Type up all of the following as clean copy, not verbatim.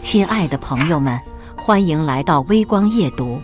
亲爱的朋友们，欢迎来到微光夜读。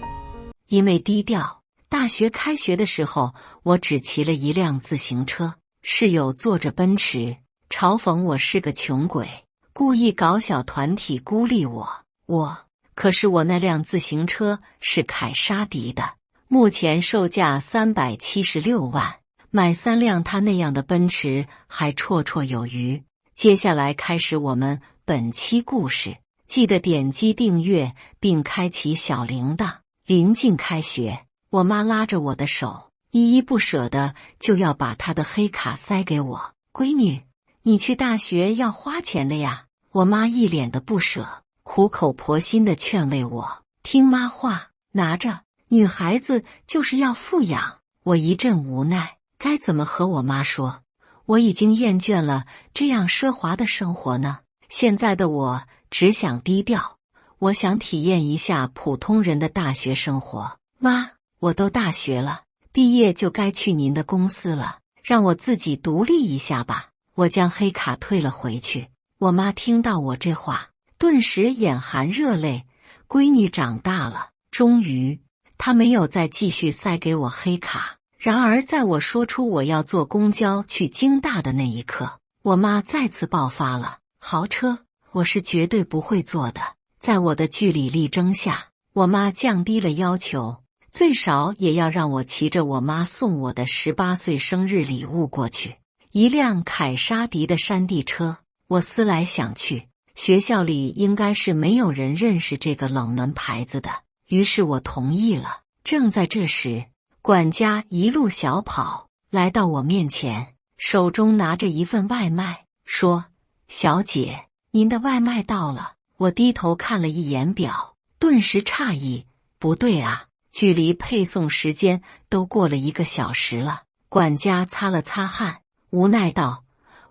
因为低调，大学开学的时候，我只骑了一辆自行车，室友坐着奔驰，嘲讽我是个穷鬼，故意搞小团体孤立我。可是我那辆自行车是凯莎迪的，目前售价376万，买3辆他那样的奔驰还绰绰有余。接下来开始我们本期故事，记得点击订阅并开启小铃铛。临近开学，我妈拉着我的手，依依不舍的就要把她的黑卡塞给我。闺女，你去大学要花钱的呀。我妈一脸的不舍，苦口婆心的劝慰我，听妈话，拿着，女孩子就是要富养。我一阵无奈，该怎么和我妈说？我已经厌倦了这样奢华的生活呢。现在的我只想低调，我想体验一下普通人的大学生活。妈，我都大学了，毕业就该去您的公司了，让我自己独立一下吧。我将黑卡退了回去。我妈听到我这话，顿时眼含热泪。闺女长大了，终于，她没有再继续塞给我黑卡。然而在我说出我要坐公交去京大的那一刻，我妈再次爆发了。豪车，我是绝对不会坐的。在我的据理力争下，我妈降低了要求，最少也要让我骑着我妈送我的18岁生日礼物过去，一辆凯莎迪的山地车。我思来想去，学校里应该是没有人认识这个冷门牌子的，于是我同意了。正在这时，管家一路小跑来到我面前，手中拿着一份外卖，说：“小姐，您的外卖到了。”我低头看了一眼表，顿时诧异，不对啊，距离配送时间都过了1个小时了。管家擦了擦汗，无奈道：“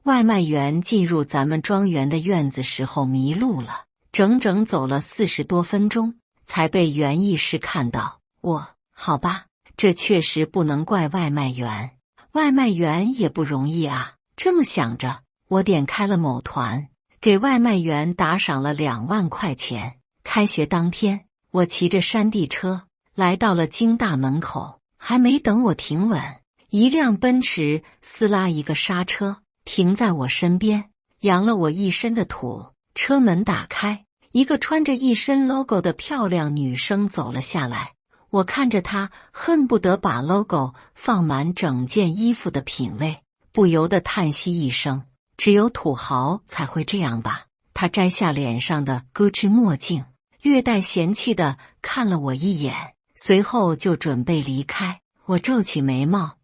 外卖员进入咱们庄园的院子时候迷路了，整整走了40多分钟，才被园艺师看到。”好吧，这确实不能怪外卖员，外卖员也不容易啊。这么想着，我点开了某团，给外卖员打赏了2万块钱。开学当天，我骑着山地车来到了京大门口，还没等我停稳，一辆奔驰撕拉一个刹车，停在我身边，扬了我一身的土。车门打开，一个穿着一身 logo 的漂亮女生走了下来。我看着她恨不得把 logo 放满整件衣服的品味，不由得叹息一声，只有土豪才会这样吧。她摘下脸上的 Gucci 墨镜，略带嫌弃地看了我一眼，随后就准备离开。我皱起眉毛，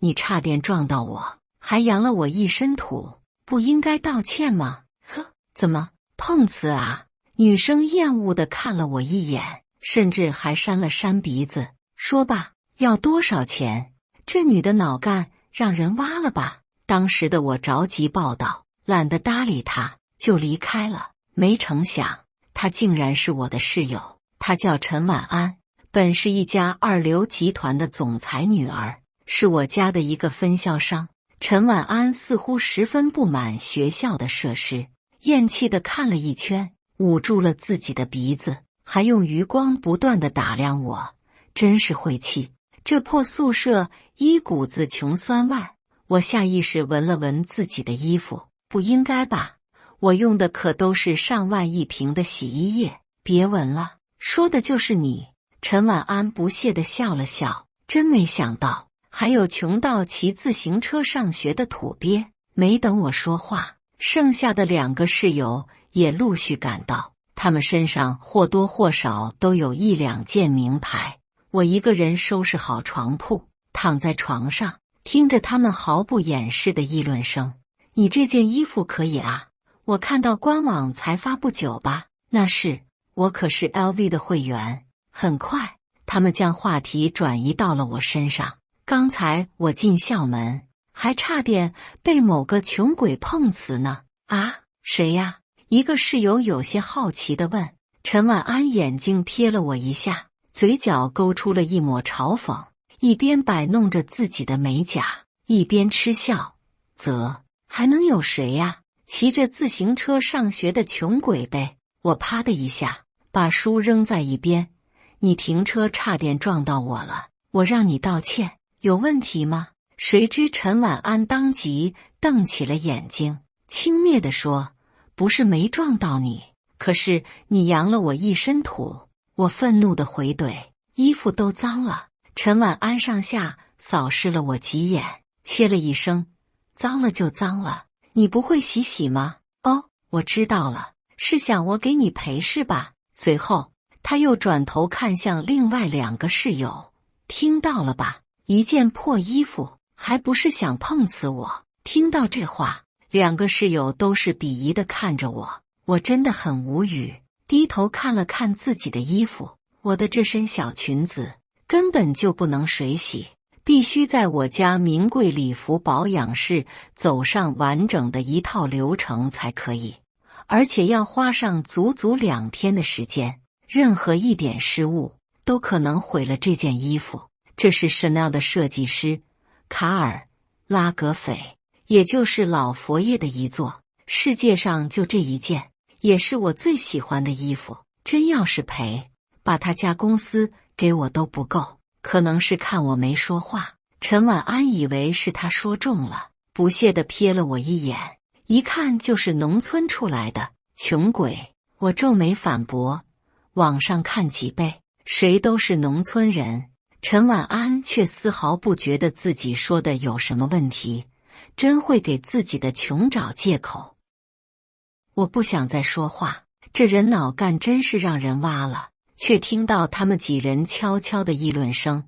你差点撞到我，还扬了我一身土，不应该道歉吗？呵，怎么碰瓷啊？女生厌恶地看了我一眼，甚至还扇了扇鼻子，说吧，要多少钱？这女的脑干让人挖了吧。当时的我着急报道，懒得搭理她，就离开了。没成想，她竟然是我的室友，她叫陈婉安，本是一家2流集团的总裁女儿，是我家的一个分销商。陈婉安似乎十分不满学校的设施，厌弃地看了一圈，捂住了自己的鼻子，还用余光不断地打量我，真是晦气。这破宿舍一股子穷酸味儿。我下意识闻了闻自己的衣服，不应该吧？我用的可都是上万一瓶的洗衣液。别闻了，说的就是你。陈婉安不屑地笑了笑，真没想到还有穷到骑自行车上学的土鳖。没等我说话，剩下的2个室友也陆续赶到，他们身上或多或少都有1、2件名牌。我一个人收拾好床铺，躺在床上，听着他们毫不掩饰的议论声。你这件衣服可以啊，我看到官网才发不久吧？那是，我可是 LV 的会员。很快，他们将话题转移到了我身上。刚才我进校门，还差点被某个穷鬼碰瓷呢。啊，谁呀？一个室友有些好奇地问。陈婉安眼睛瞥了我一下，嘴角勾出了一抹嘲讽，一边摆弄着自己的美甲，一边嗤笑：“还能有谁呀？骑着自行车上学的穷鬼呗。”我啪的一下把书扔在一边。你停车差点撞到我了，我让你道歉，有问题吗？谁知陈晚安当即瞪起了眼睛，轻蔑地说：不是没撞到你，可是你扬了我一身土。我愤怒地回怼：衣服都脏了。陈晚安上下扫视了我几眼，切了一声：脏了就脏了，你不会洗吗？哦，我知道了，是想我给你赔是吧？随后他又转头看向另外2个室友，听到了吧？一件破衣服，还不是想碰死我？听到这话，2个室友都是鄙夷地看着我，我真的很无语，低头看了看自己的衣服，我的这身小裙子根本就不能水洗，必须在我家名贵礼服保养室走上完整的一套流程才可以，而且要花上足足2天的时间，任何一点失误都可能毁了这件衣服。这是 Chanel 的设计师卡尔·拉格斐，也就是老佛爷的遗作，世界上就这一件，也是我最喜欢的衣服。真要是赔，把他家公司给我都不够。可能是看我没说话，陈晚安以为是他说中了，不屑地瞥了我一眼，一看就是农村出来的穷鬼。我皱眉反驳：网上看几倍，谁都是农村人。陈晚安却丝毫不觉得自己说的有什么问题，真会给自己的穷找借口。我不想再说话，这人脑干真是让人挖了。却听到他们几人悄悄的议论声，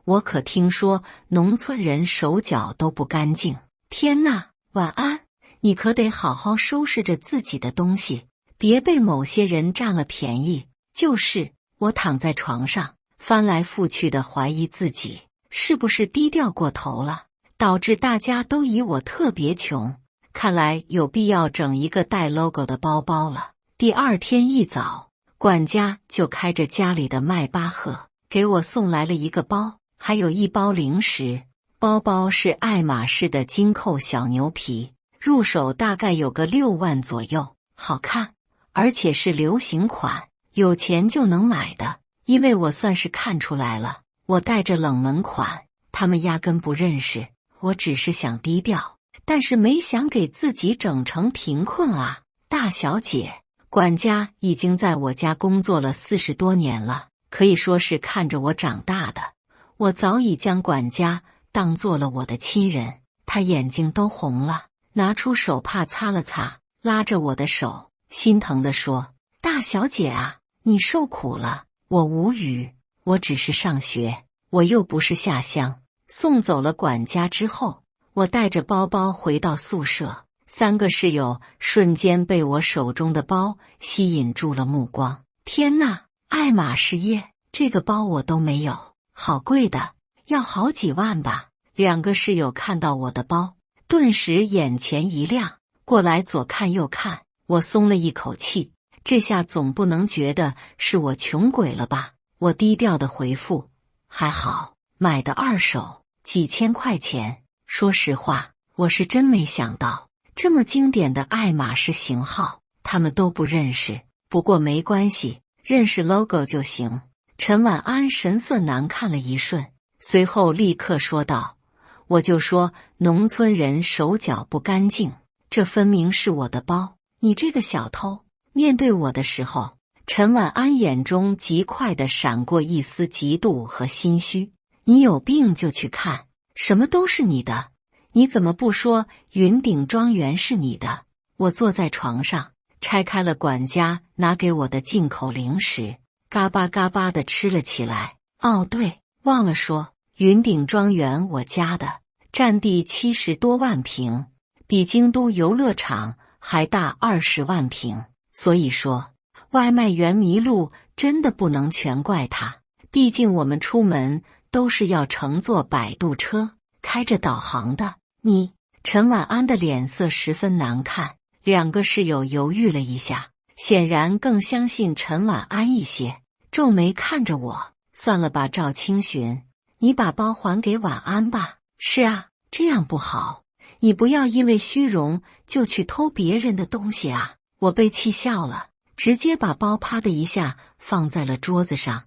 我可听说农村人手脚都不干净。天哪，晚安，你可得好好收拾着自己的东西，别被某些人占了便宜。就是，我躺在床上，翻来覆去的怀疑自己是不是低调过头了，导致大家都以我特别穷。看来有必要整一个带 logo 的包包了。第2天一早，管家就开着家里的迈巴赫给我送来了一个包，还有1包零食。包包是爱马仕的金扣小牛皮，入手大概有个6万左右，好看，而且是流行款，有钱就能买的。因为我算是看出来了，我带着冷门款，他们压根不认识。我只是想低调，但是没想给自己整成贫困啊。大小姐，管家已经在我家工作了40多年了，可以说是看着我长大的。我早已将管家当做了我的亲人，他眼睛都红了，拿出手帕擦了擦，拉着我的手，心疼地说：大小姐啊，你受苦了。我无语，我只是上学，我又不是下乡。送走了管家之后，我带着包包回到宿舍，3个室友瞬间被我手中的包吸引住了目光。天哪，爱马仕耶，这个包我都没有，好贵的，要好几万吧。2个室友看到我的包，顿时眼前一亮，过来左看右看。我松了一口气，这下总不能觉得是我穷鬼了吧。我低调的回复：还好，买的2手，几千块钱。说实话，我是真没想到，这么经典的爱马仕型号，他们都不认识。不过没关系，认识 logo 就行。陈晚安神色难看了一瞬，随后立刻说道：我就说农村人手脚不干净，这分明是我的包，你这个小偷。面对我的时候，陈晚安眼中极快地闪过一丝嫉妒和心虚。你有病就去看，什么都是你的，你怎么不说云顶庄园是你的？我坐在床上，拆开了管家拿给我的进口零食，嘎巴嘎巴地吃了起来。哦对，忘了说，云顶庄园我家的，占地70多万平，比京都游乐场还大20万平。所以说，外卖员迷路真的不能全怪他，毕竟我们出门都是要乘坐摆渡车，开着导航的。你，陈晚安的脸色十分难看，2个室友犹豫了一下，显然更相信陈晚安一些，皱眉看着我。算了吧，赵清寻，你把包还给晚安吧。是啊，这样不好，你不要因为虚荣就去偷别人的东西啊。我被气笑了，直接把包啪的一下放在了桌子上。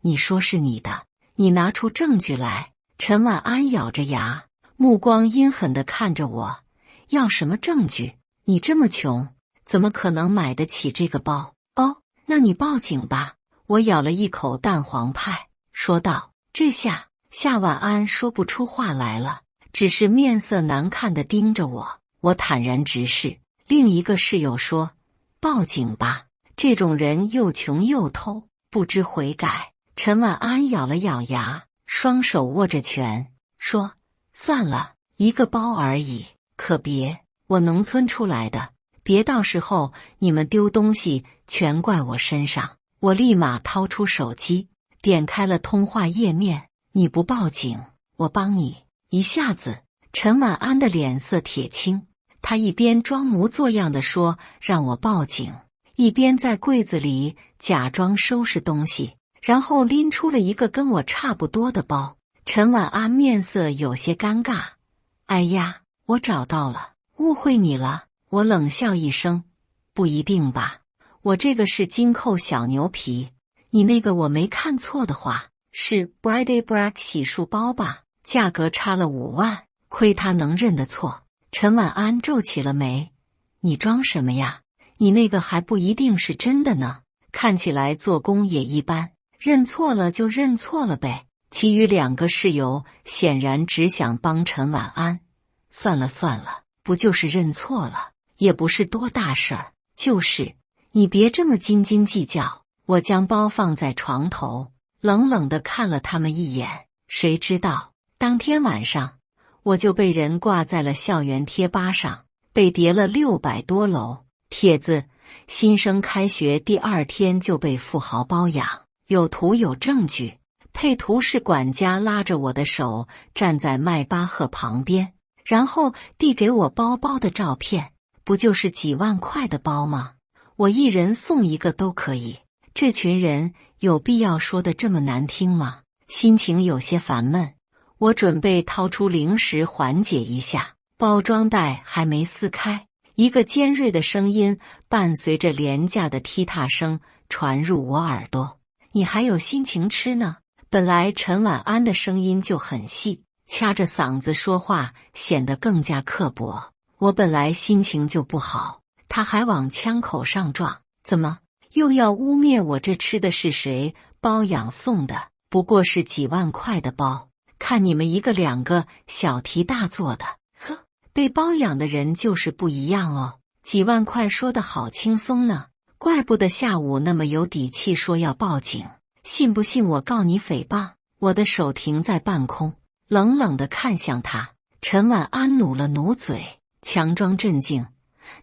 你说是你的，你拿出证据来。陈晚安咬着牙，目光阴狠地看着我。要什么证据？你这么穷，怎么可能买得起这个包？哦，那你报警吧。我咬了一口蛋黄派，说道。这下夏晚安说不出话来了，只是面色难看地盯着我。我坦然直视。另一个室友说：报警吧，这种人又穷又偷，不知悔改。陈晚安咬了咬牙，双手握着拳，说：算了，一个包而已，可别，我农村出来的，别到时候你们丢东西全怪我身上。我立马掏出手机，点开了通话页面。你不报警，我帮你。一下子，陈晚安的脸色铁青，他一边装模作样地说让我报警，一边在柜子里假装收拾东西，然后拎出了一个跟我差不多的包。陈晚安面色有些尴尬。哎呀，我找到了，误会你了。我冷笑一声，不一定吧，我这个是金扣小牛皮，你那个我没看错的话是 Brady Black 洗漱包吧，价格差了5万，亏他能认得错。陈晚安皱起了眉，你装什么呀？你那个还不一定是真的呢，看起来做工也一般，认错了就认错了呗。其余2个室友显然只想帮陈晚安。算了算了，不就是认错了，也不是多大事儿。就是，你别这么斤斤计较。我将包放在床头，冷冷地看了他们一眼。谁知道，当天晚上，我就被人挂在了校园贴吧上，被叠了600多楼。帖子：新生开学第2天就被富豪包养，有图有证据。配图是管家拉着我的手站在迈巴赫旁边，然后递给我包包的照片。不就是几万块的包吗？我一人送一个都可以。这群人有必要说的这么难听吗？心情有些烦闷，我准备掏出零食缓解一下。包装袋还没撕开，一个尖锐的声音伴随着廉价的踢踏声传入我耳朵。你还有心情吃呢？本来陈晚安的声音就很细，掐着嗓子说话显得更加刻薄。我本来心情就不好，他还往枪口上撞，怎么又要污蔑我这吃的是谁包养送的？不过是几万块的包，看你们一个两个小题大做的。呵，被包养的人就是不一样哦。几万块说得好轻松呢，怪不得下午那么有底气说要报警。信不信我告你诽谤？我的手停在半空，冷冷地看向他。陈晚安努了努嘴，强装镇静。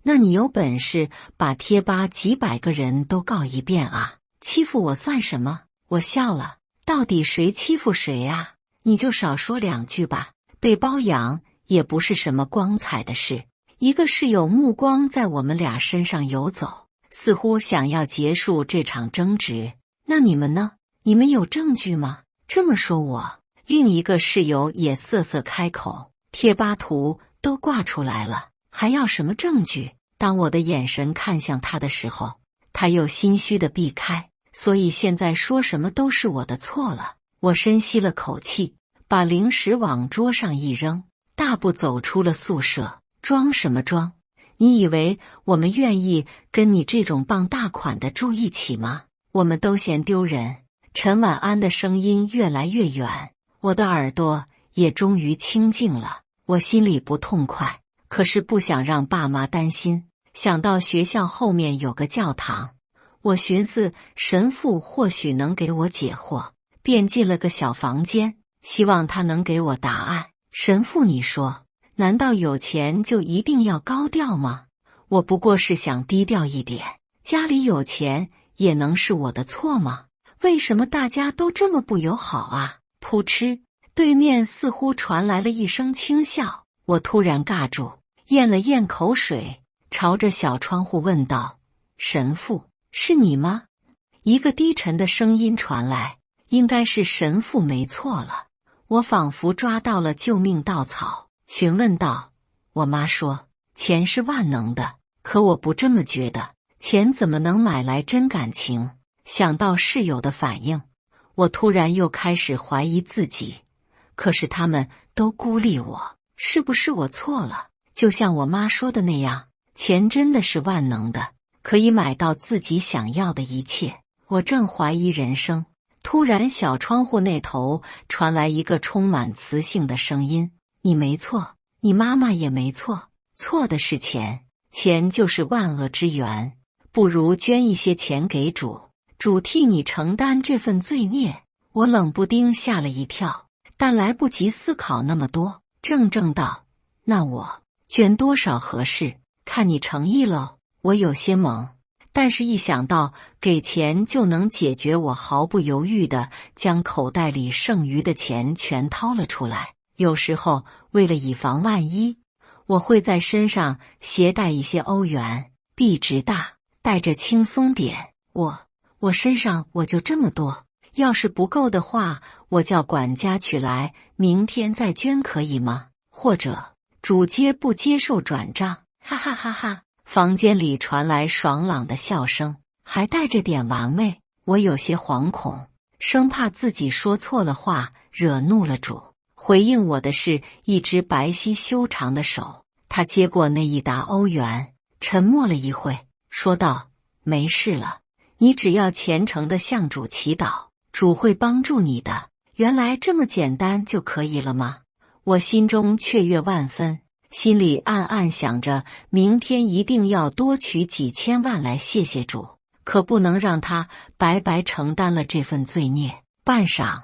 那你有本事把贴吧几百个人都告一遍啊？欺负我算什么？我笑了，到底谁欺负谁啊？你就少说2句吧。被包养也不是什么光彩的事。一个室友目光在我们俩身上游走，似乎想要结束这场争执。那你们呢？你们有证据吗？这么说我。另一个室友也瑟瑟开口，贴吧图都挂出来了，还要什么证据？当我的眼神看向他的时候，他又心虚地避开，所以现在说什么都是我的错了。我深吸了口气，把零食往桌上一扔，大步走出了宿舍。装什么装？你以为我们愿意跟你这种傍大款的住一起吗？我们都嫌丢人。陈晚安的声音越来越远，我的耳朵也终于清静了。我心里不痛快，可是不想让爸妈担心。想到学校后面有个教堂，我寻思神父或许能给我解惑，便进了个小房间，希望他能给我答案。神父，你说，难道有钱就一定要高调吗？我不过是想低调一点，家里有钱也能是我的错吗？为什么大家都这么不友好啊？噗嗤，对面似乎传来了一声轻笑。我突然尬住，咽了咽口水，朝着小窗户问道：神父，是你吗？一个低沉的声音传来，应该是神父没错了。我仿佛抓到了救命稻草，询问道：我妈说钱是万能的，可我不这么觉得。钱怎么能买来真感情？想到室友的反应，我突然又开始怀疑自己。可是他们都孤立我，是不是我错了？就像我妈说的那样，钱真的是万能的，可以买到自己想要的一切。我正怀疑人生，突然小窗户那头传来一个充满磁性的声音：你没错，你妈妈也没错，错的是钱，钱就是万恶之源，不如捐一些钱给主，主替你承担这份罪孽。我冷不丁吓了一跳，但来不及思考那么多，怔道：那我捐多少合适？看你诚意喽。我有些懵，但是一想到给钱就能解决，我毫不犹豫地将口袋里剩余的钱全掏了出来。有时候为了以防万一，我会在身上携带一些欧元，币值大，带着轻松点。我身上我就这么多，要是不够的话，我叫管家取来，明天再捐可以吗？或者主接不接受转账？哈哈哈哈！房间里传来爽朗的笑声，还带着点玩味。我有些惶恐，生怕自己说错了话，惹怒了主。回应我的是一只白皙修长的手，他接过那一沓欧元，沉默了一会，说道：没事了，你只要虔诚地向主祈祷，主会帮助你的。原来这么简单就可以了吗？我心中雀跃万分，心里暗暗想着，明天一定要多取几千万来谢谢主，可不能让他白白承担了这份罪孽。半晌，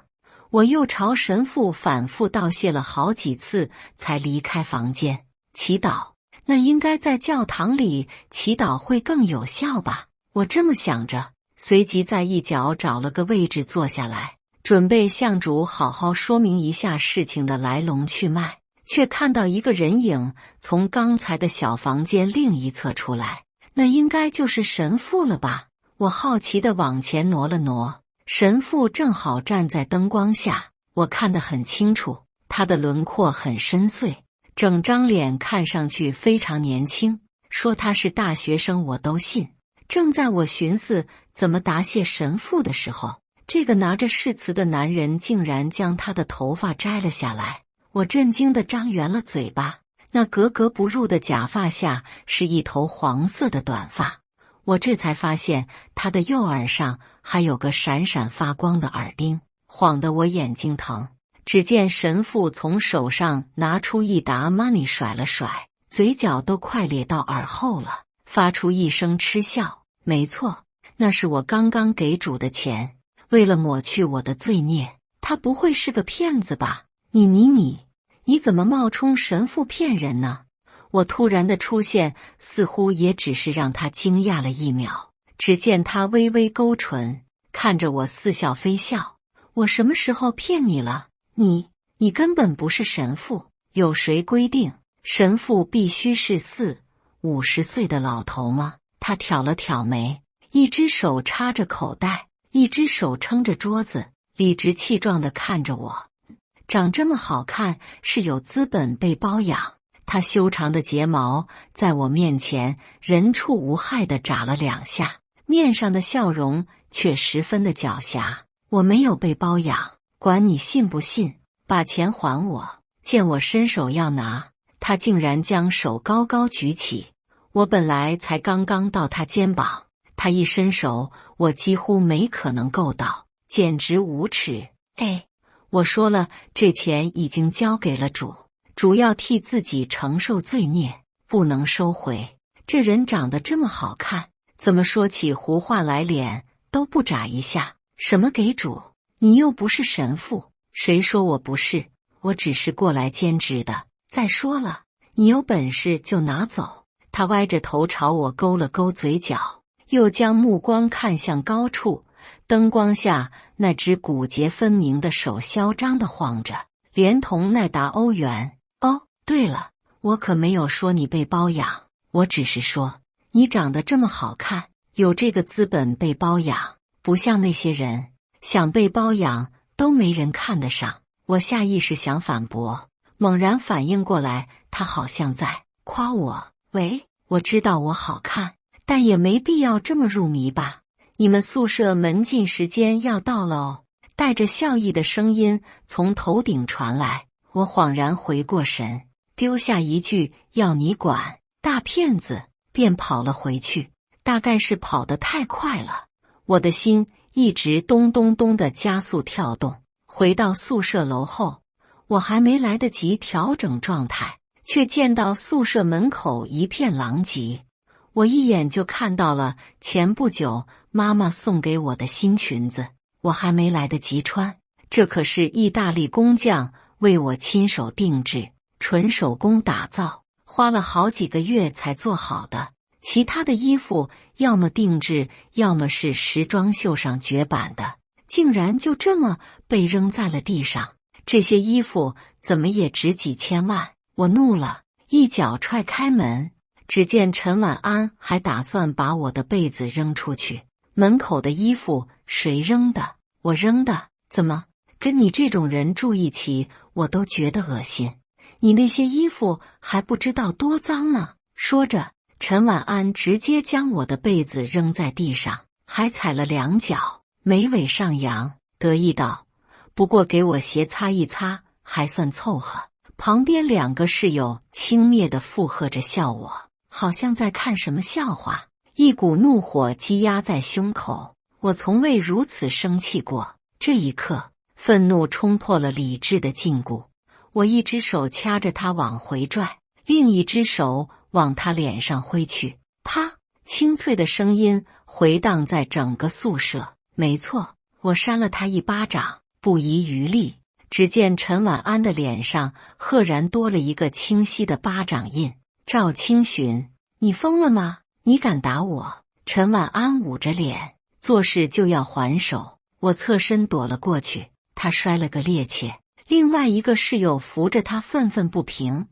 我又朝神父反复道谢了好几次，才离开房间。祈祷，那应该在教堂里祈祷会更有效吧？我这么想着，随即在一角找了个位置坐下来，准备向主好好说明一下事情的来龙去脉，却看到一个人影从刚才的小房间另一侧出来，那应该就是神父了吧？我好奇地往前挪了挪，神父正好站在灯光下，我看得很清楚，他的轮廓很深邃，整张脸看上去非常年轻，说他是大学生我都信。正在我寻思怎么答谢神父的时候，这个拿着誓词的男人竟然将他的头发摘了下来。我震惊地张圆了嘴巴，那格格不入的假发下是一头黄色的短发，我这才发现他的右耳上还有个闪闪发光的耳钉，晃得我眼睛疼。只见神父从手上拿出一沓 money 甩了甩，嘴角都快咧到耳后了，发出一声嗤笑。没错，那是我刚刚给主的钱，为了抹去我的罪孽。他不会是个骗子吧？你怎么冒充神父骗人呢？我突然的出现似乎也只是让他惊讶了一秒，只见他微微勾唇，看着我似笑非笑。我什么时候骗你了？你根本不是神父，有谁规定神父必须是40-50岁的老头吗？他挑了挑眉，一只手插着口袋，一只手撑着桌子，理直气壮地看着我。长这么好看是有资本被包养。他修长的睫毛在我面前人畜无害地眨了2下，面上的笑容却十分的狡黠。我没有被包养，管你信不信，把钱还我。见我伸手要拿，他竟然将手高高举起。我本来才刚刚到他肩膀，他一伸手，我几乎没可能够到，简直无耻。我说了，这钱已经交给了主，主要替自己承受罪孽，不能收回。这人长得这么好看，怎么说起胡话来脸都不眨一下？什么给主？你又不是神父。谁说我不是？我只是过来兼职的。再说了，你有本事就拿走。他歪着头朝我勾了勾嘴角，又将目光看向高处，灯光下那只骨节分明的手嚣张地晃着，连同那沓欧元。哦，对了，我可没有说你被包养，我只是说你长得这么好看，有这个资本被包养，不像那些人想被包养都没人看得上。我下意识想反驳，猛然反应过来，他好像在夸我。喂，我知道我好看，但也没必要这么入迷吧。你们宿舍门禁时间要到了哦。带着笑意的声音从头顶传来，我恍然回过神，丢下一句要你管，大骗子，便跑了回去。大概是跑得太快了，我的心一直咚咚咚地加速跳动。回到宿舍楼后，我还没来得及调整状态，却见到宿舍门口一片狼藉。我一眼就看到了前不久妈妈送给我的新裙子，我还没来得及穿，这可是意大利工匠为我亲手定制，纯手工打造，花了好几个月才做好的。其他的衣服要么定制，要么是时装秀上绝版的，竟然就这么被扔在了地上。这些衣服怎么也值几千万，我怒了，一脚踹开门。只见陈晚安还打算把我的被子扔出去。门口的衣服谁扔的？我扔的。怎么跟你这种人住一起，我都觉得恶心。你那些衣服还不知道多脏呢。说着，陈晚安直接将我的被子扔在地上，还踩了2脚，眉尾上扬，得意道：不过给我鞋擦一擦，还算凑合。旁边2个室友轻蔑地附和着笑我，好像在看什么笑话。一股怒火积压在胸口，我从未如此生气过。这一刻，愤怒冲破了理智的禁锢，我一只手掐着他往回拽，另一只手往他脸上挥去。啪！清脆的声音回荡在整个宿舍。没错，我扇了他一巴掌，不遗余力。只见陈晚安的脸上赫然多了一个清晰的巴掌印。赵清寻，你疯了吗？你敢打我？陈晚安捂着脸，做事就要还手。我侧身躲了过去，他摔了个趔趄。另外一个室友扶着他愤愤不平：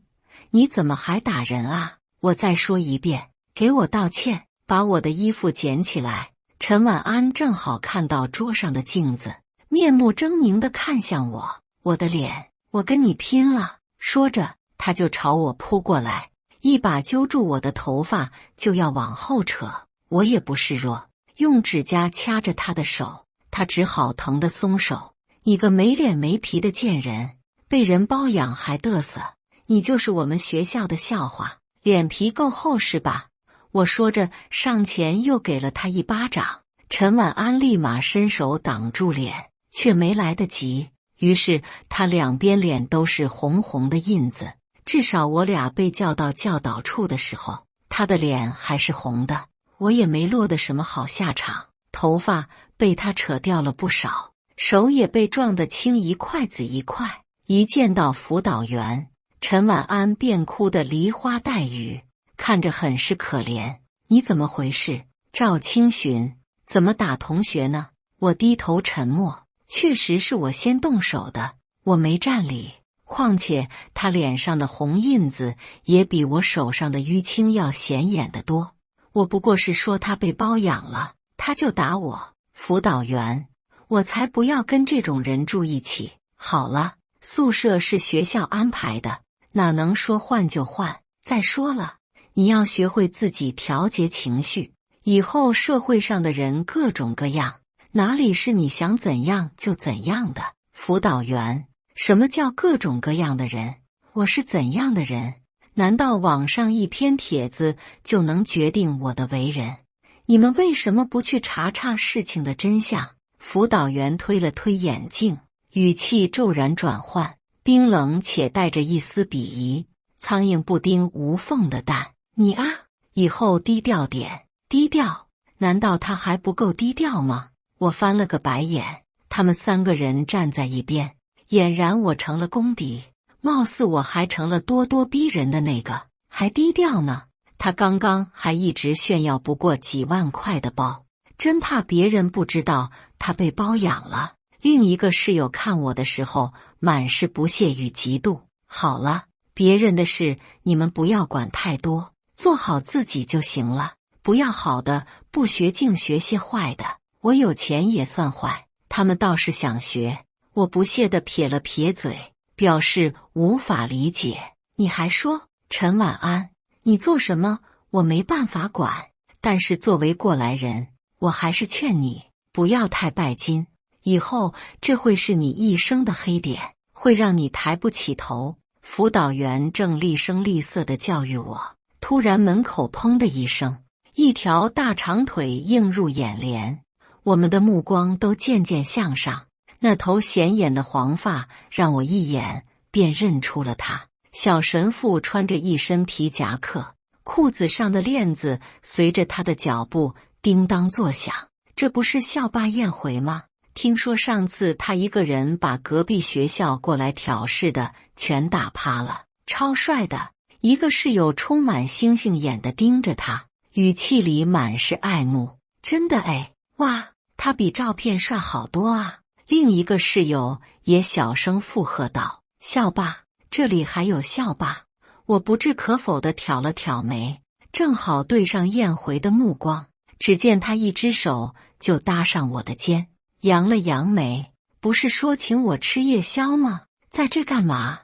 你怎么还打人啊？我再说一遍，给我道歉，把我的衣服捡起来。陈晚安正好看到桌上的镜子，面目狰狞地看向我。我的脸，我跟你拼了！说着，他就朝我扑过来，一把揪住我的头发就要往后扯。我也不示弱，用指甲掐着他的手，他只好疼得松手。你个没脸没皮的贱人，被人包养还嘚瑟，你就是我们学校的笑话，脸皮够厚是吧？我说着上前又给了他一巴掌。陈晚安立马伸手挡住脸，却没来得及，于是他两边脸都是红红的印子。至少我俩被叫到教导处的时候，他的脸还是红的。我也没落得什么好下场，头发被他扯掉了不少，手也被撞得青一块紫一块。一见到辅导员，陈晚安便哭得梨花带雨，看着很是可怜。你怎么回事？赵清寻，怎么打同学呢？我低头沉默，确实是我先动手的，我没占理。况且他脸上的红印子也比我手上的淤青要显眼得多。我不过是说他被包养了，他就打我。辅导员，我才不要跟这种人住一起。好了，宿舍是学校安排的，哪能说换就换？再说了，你要学会自己调节情绪。以后社会上的人各种各样，哪里是你想怎样就怎样的？辅导员，什么叫各种各样的人？我是怎样的人？难道网上一篇帖子就能决定我的为人？你们为什么不去查查事情的真相？辅导员推了推眼镜，语气骤然转换，冰冷且带着一丝鄙夷。苍蝇不叮无缝的蛋，你啊，以后低调点。低调？难道他还不够低调吗？我翻了个白眼，他们3个人站在一边，俨然我成了公敌，貌似我还成了咄咄逼人的那个，还低调呢。他刚刚还一直炫耀不过几万块的包，真怕别人不知道他被包养了。另一个室友看我的时候，满是不屑与嫉妒。好了，别人的事你们不要管太多，做好自己就行了。不要好的不学，净学些坏的。我有钱也算坏，他们倒是想学。我不屑地撇了撇嘴，表示无法理解。你还说陈晚安，你做什么我没办法管，但是作为过来人，我还是劝你不要太拜金，以后这会是你一生的黑点，会让你抬不起头。辅导员正厉声厉色地教育我，突然门口砰的一声，一条大长腿映入眼帘，我们的目光都渐渐向上。那头显眼的黄发让我一眼便认出了他。小神父穿着一身皮夹克，裤子上的链子随着他的脚步叮当作响。这不是校霸宴回吗？听说上次他一个人把隔壁学校过来挑事的全打趴了，超帅的。一个室友充满星星眼地盯着他，语气里满是爱慕。真的哎，哇，他比照片帅好多啊！另一个室友也小声附和道：校霸，这里还有校霸。我不置可否地挑了挑眉，正好对上燕回的目光。只见他一只手就搭上我的肩，扬了扬眉。不是说请我吃夜宵吗？在这干嘛？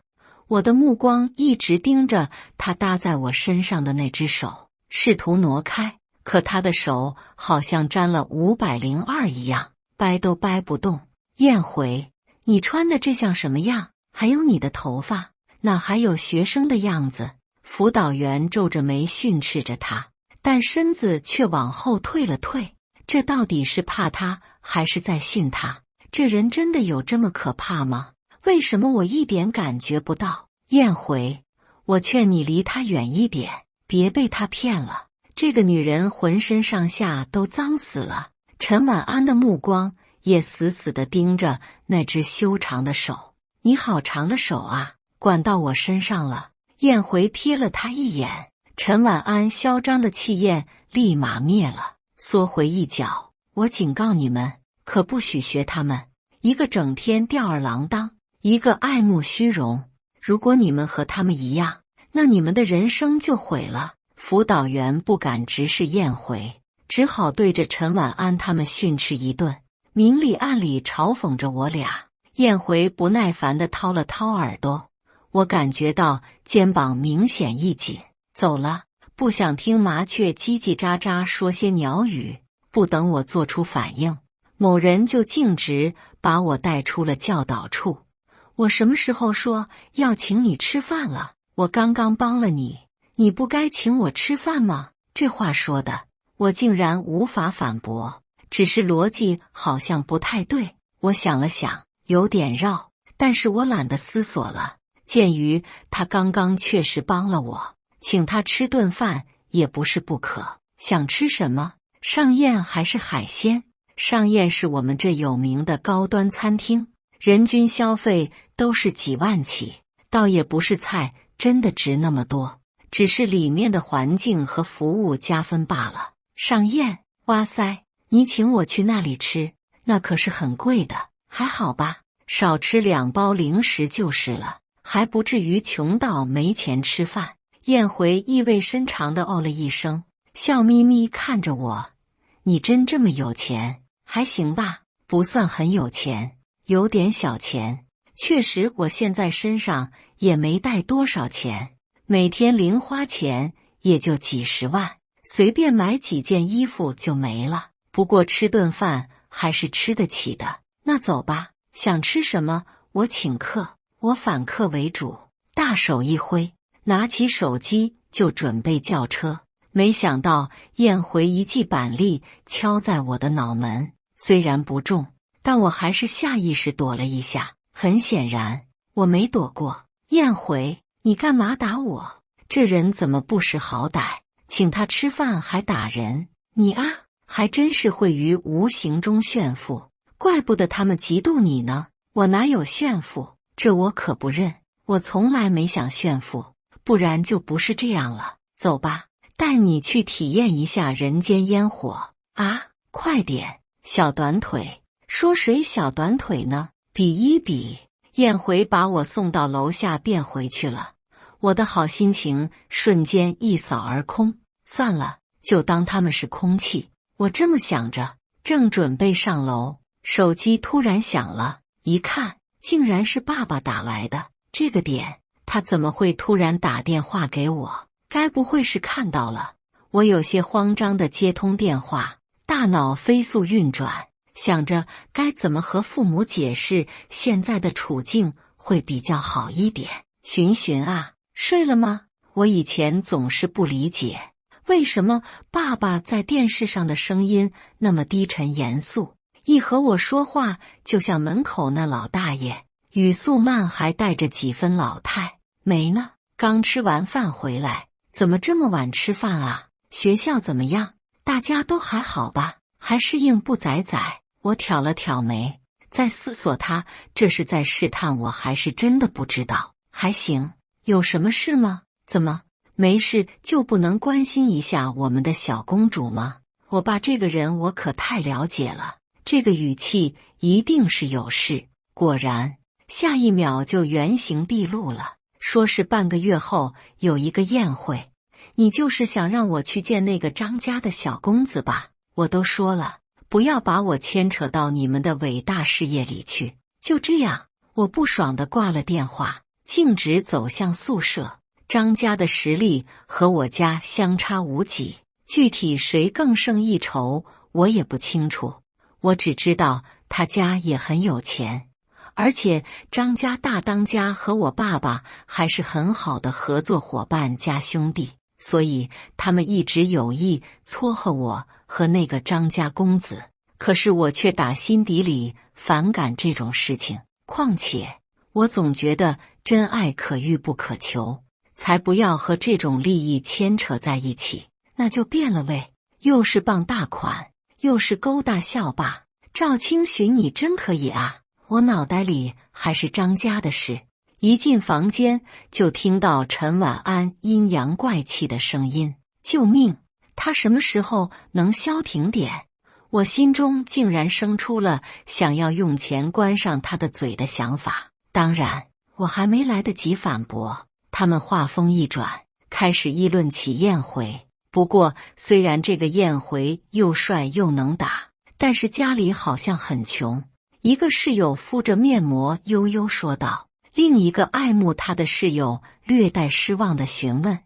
我的目光一直盯着他搭在我身上的那只手，试图挪开，可他的手好像沾了502一样，掰都掰不动。燕回，你穿的这像什么样？还有你的头发，哪还有学生的样子？辅导员皱着眉训斥着他，但身子却往后退了退。这到底是怕他，还是在训他？这人真的有这么可怕吗？为什么我一点感觉不到？燕回，我劝你离他远一点，别被他骗了。这个女人浑身上下都脏死了。陈晚安的目光也死死地盯着那只修长的手。你好长的手啊，管到我身上了。燕回瞥了他一眼，陈晚安嚣张的气焰立马灭了，缩回一角。我警告你们，可不许学他们，一个整天吊儿郎当，一个爱慕虚荣。如果你们和他们一样，那你们的人生就毁了。辅导员不敢直视燕回，只好对着陈晚安他们训斥一顿，明里暗里嘲讽着我俩。燕回不耐烦地掏了掏耳朵，我感觉到肩膀明显一紧，走了，不想听麻雀叽叽喳喳说些鸟语。不等我做出反应，某人就径直把我带出了教导处。我什么时候说要请你吃饭了？我刚刚帮了你，你不该请我吃饭吗？这话说的，我竟然无法反驳，只是逻辑好像不太对。我想了想，有点绕，但是我懒得思索了。鉴于他刚刚确实帮了我，请他吃顿饭也不是不可。想吃什么？上宴还是海鲜？上宴是我们这有名的高端餐厅，人均消费都是几万起，倒也不是菜真的值那么多，只是里面的环境和服务加分罢了。上宴？哇塞，你请我去那里吃，那可是很贵的。还好吧，少吃2包零食就是了，还不至于穷到没钱吃饭。燕回意味深长地哦了一声，笑眯眯看着我。你真这么有钱？还行吧，不算很有钱，有点小钱。确实，我现在身上也没带多少钱，每天零花钱也就几十万，随便买几件衣服就没了。不过吃顿饭还是吃得起的。那走吧，想吃什么我请客。我反客为主，大手一挥，拿起手机就准备叫车。没想到燕回一记板栗敲在我的脑门，虽然不重，但我还是下意识躲了一下。很显然我没躲过。燕回，你干嘛打我？这人怎么不识好歹，请他吃饭还打人？你啊，还真是会于无形中炫富，怪不得他们嫉妒你呢。我哪有炫富？这我可不认，我从来没想炫富，不然就不是这样了。走吧，带你去体验一下人间烟火啊！快点，小短腿。说谁小短腿呢？比一比。燕回把我送到楼下便回去了，我的好心情瞬间一扫而空。算了，就当他们是空气。我这么想着，正准备上楼，手机突然响了，一看竟然是爸爸打来的。这个点他怎么会突然打电话给我？该不会是看到了我有些慌张地接通电话，大脑飞速运转，想着该怎么和父母解释现在的处境会比较好一点。寻寻啊，睡了吗？我以前总是不理解，为什么爸爸在电视上的声音那么低沉严肃，一和我说话就像门口那老大爷，语速慢还带着几分老态。没呢，刚吃完饭回来，怎么这么晚吃饭啊？学校怎么样？大家都还好吧？还适应不？仔仔，我挑了挑眉，在思索他这是在试探我还是真的不知道。还行。有什么事吗？怎么没事就不能关心一下我们的小公主吗？我爸这个人我可太了解了，这个语气一定是有事。果然，下一秒就原形毕露了，说是半个月后有一个宴会。你就是想让我去见那个张家的小公子吧？我都说了，不要把我牵扯到你们的伟大事业里去。就这样，我不爽地挂了电话，径直走向宿舍。张家的实力和我家相差无几，具体谁更胜一筹，我也不清楚。我只知道他家也很有钱，而且张家大当家和我爸爸还是很好的合作伙伴加兄弟，所以他们一直有意撮合我和那个张家公子。可是我却打心底里反感这种事情，况且我总觉得真爱可遇不可求，才不要和这种利益牵扯在一起。那就变了味，又是傍大款，又是勾搭校霸。赵清寻，你真可以啊！我脑袋里还是张家的事。一进房间就听到陈婉安阴阳怪气的声音：救命！他什么时候能消停点？我心中竟然生出了想要用钱关上他的嘴的想法。当然，我还没来得及反驳，他们话锋一转，开始议论起宴会。不过，虽然这个宴会又帅又能打，但是家里好像很穷。一个室友敷着面膜悠悠说道，另一个爱慕他的室友略带失望地询问：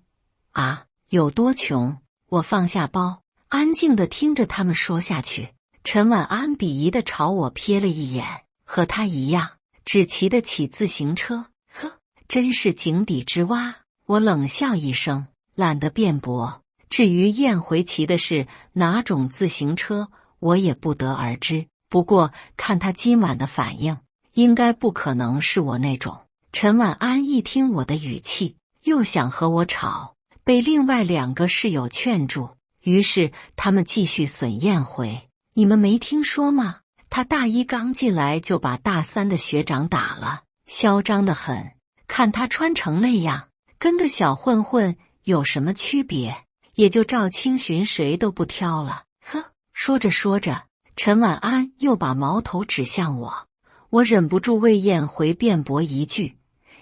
啊，有多穷？我放下包，安静地听着他们说下去。陈婉安鄙夷地朝我瞥了一眼，和他一样，只骑得起自行车。呵，真是井底之蛙。我冷笑一声，懒得辩驳。至于宴回骑的是哪种自行车，我也不得而知。不过看他今晚的反应，应该不可能是我那种。陈婉安一听我的语气，又想和我吵，被另外2个室友劝住，于是他们继续损宴回。你们没听说吗？他大一刚进来就把大3的学长打了，嚣张得很。看他穿成那样，跟个小混混有什么区别？也就赵清寻谁都不挑了。呵，说着说着，陈婉安又把矛头指向我，我忍不住为宴回辩驳一句：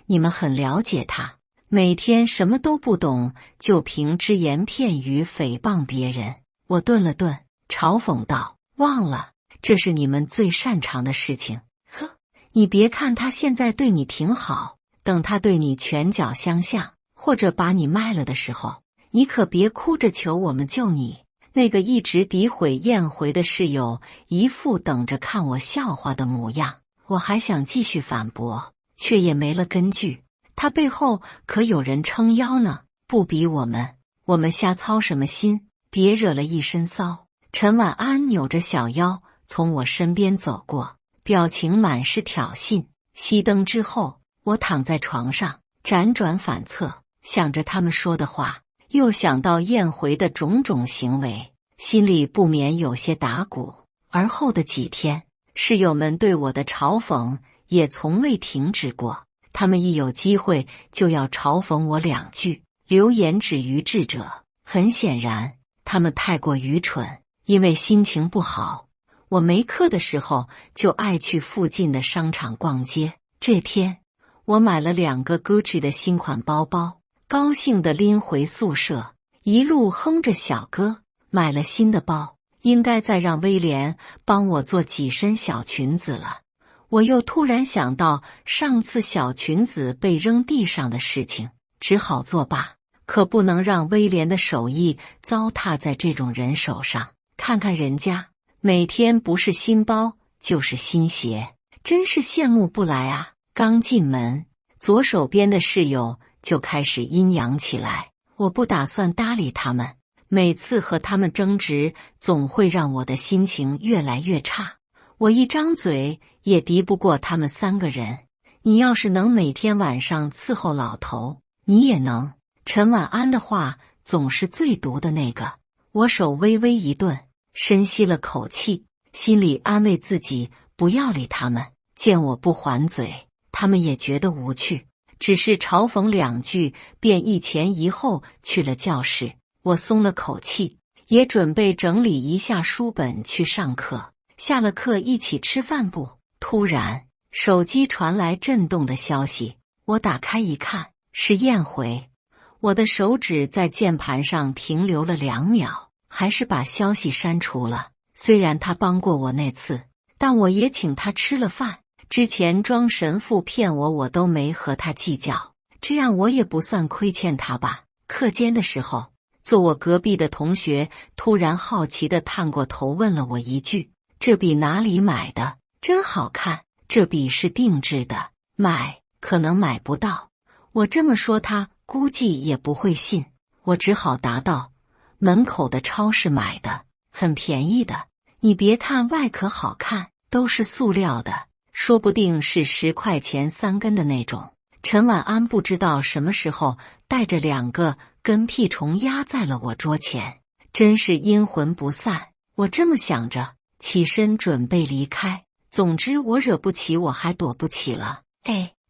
你们很了解他，每天什么都不懂，就凭只言片语诽谤别人。我顿了顿，嘲讽道：忘了，这是你们最擅长的事情。呵，你别看他现在对你挺好，等他对你拳脚相向，或者把你卖了的时候，你可别哭着求我们救你。那个一直诋毁宴回的室友一副等着看我笑话的模样，我还想继续反驳，却也没了根据。他背后可有人撑腰呢，不比我们瞎操什么心，别惹了一身骚。陈婉安扭着小腰从我身边走过，表情满是挑衅。熄灯之后，我躺在床上辗转反侧，想着他们说的话，又想到宴回的种种行为，心里不免有些打鼓。而后的几天，室友们对我的嘲讽也从未停止过，他们一有机会就要嘲讽我2句，流言止于智者。很显然，他们太过愚蠢，因为心情不好，我没课的时候就爱去附近的商场逛街。这天，我买了2个 Gucci 的新款包包，高兴地拎回宿舍，一路哼着小歌。买了新的包，应该再让威廉帮我做几身小裙子了。我又突然想到上次小裙子被扔地上的事情，只好作罢。可不能让威廉的手艺糟蹋在这种人手上。看看人家，每天不是新包就是新鞋，真是羡慕不来啊！刚进门，左手边的室友就开始阴阳起来。我不打算搭理他们，每次和他们争执，总会让我的心情越来越差。我一张嘴也敌不过他们3个人。你要是能每天晚上伺候老头，你也能。陈晚安的话总是最毒的那个。我手微微一顿，深吸了口气，心里安慰自己不要理他们。见我不还嘴，他们也觉得无趣，只是嘲讽2句，便一前一后去了教室。我松了口气，也准备整理一下书本去上课。下了课一起吃饭不？突然，手机传来震动的消息，我打开一看，是燕回。我的手指在键盘上停留了2秒，还是把消息删除了。虽然他帮过我那次，但我也请他吃了饭。之前装神父骗我，我都没和他计较，这样我也不算亏欠他吧。课间的时候，坐我隔壁的同学突然好奇地探过头问了我一句：“这笔哪里买的？真好看。”这笔是定制的，可能买不到。我这么说，他估计也不会信。我只好答道：“门口的超市买的，很便宜的。你别看外壳好看，都是塑料的，说不定是10块钱3根的那种。”陈晚安不知道什么时候带着2个跟屁虫压在了我桌前，真是阴魂不散。我这么想着，起身准备离开。总之我惹不起，我还躲不起了。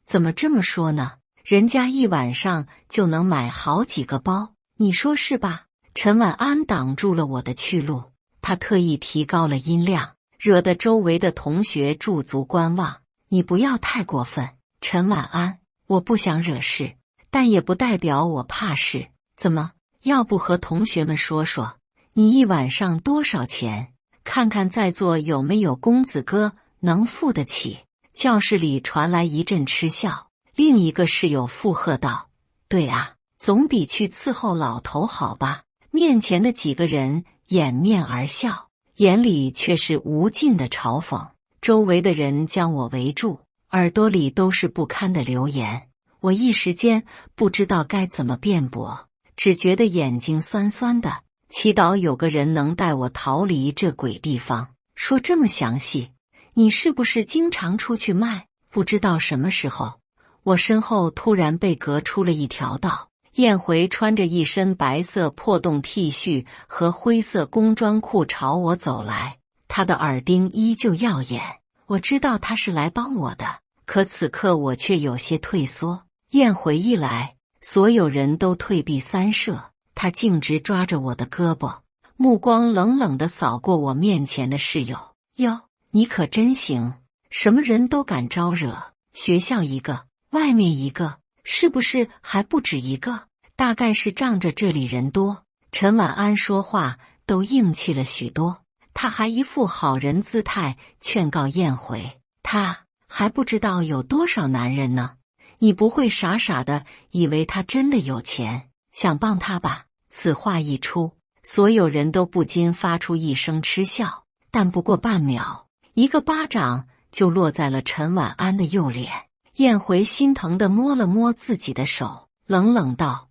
怎么这么说呢？人家一晚上就能买好几个包，你说是吧？陈晚安挡住了我的去路，他特意提高了音量，惹得周围的同学驻足观望。你不要太过分，陈晚安，我不想惹事，但也不代表我怕事。怎么，要不和同学们说说，你一晚上多少钱？看看在座有没有公子哥能付得起。教室里传来一阵嗤笑，另一个室友附和道：“对啊，总比去伺候老头好吧？”面前的几个人掩面而笑，眼里却是无尽的嘲讽。周围的人将我围住，耳朵里都是不堪的流言。我一时间不知道该怎么辩驳，只觉得眼睛酸酸的，祈祷有个人能带我逃离这鬼地方。说这么详细，你是不是经常出去卖？不知道什么时候，我身后突然被隔出了一条道。燕回穿着一身白色破洞 T 恤和灰色工装裤朝我走来，他的耳钉依旧耀眼。我知道他是来帮我的，可此刻我却有些退缩。燕回一来，所有人都退避三舍，他径直抓着我的胳膊，目光冷冷地扫过我面前的室友。哟，你可真行，什么人都敢招惹，学校一个，外面一个，是不是还不止一个？大概是仗着这里人多。陈晚安说话都硬气了许多，他还一副好人姿态劝告燕回，他还不知道有多少男人呢，你不会傻傻的以为他真的有钱，想帮他吧？此话一出，所有人都不禁发出一声嗤笑，但不过半秒，一个巴掌就落在了陈晚安的右脸。燕回心疼地摸了摸自己的手，冷冷道：“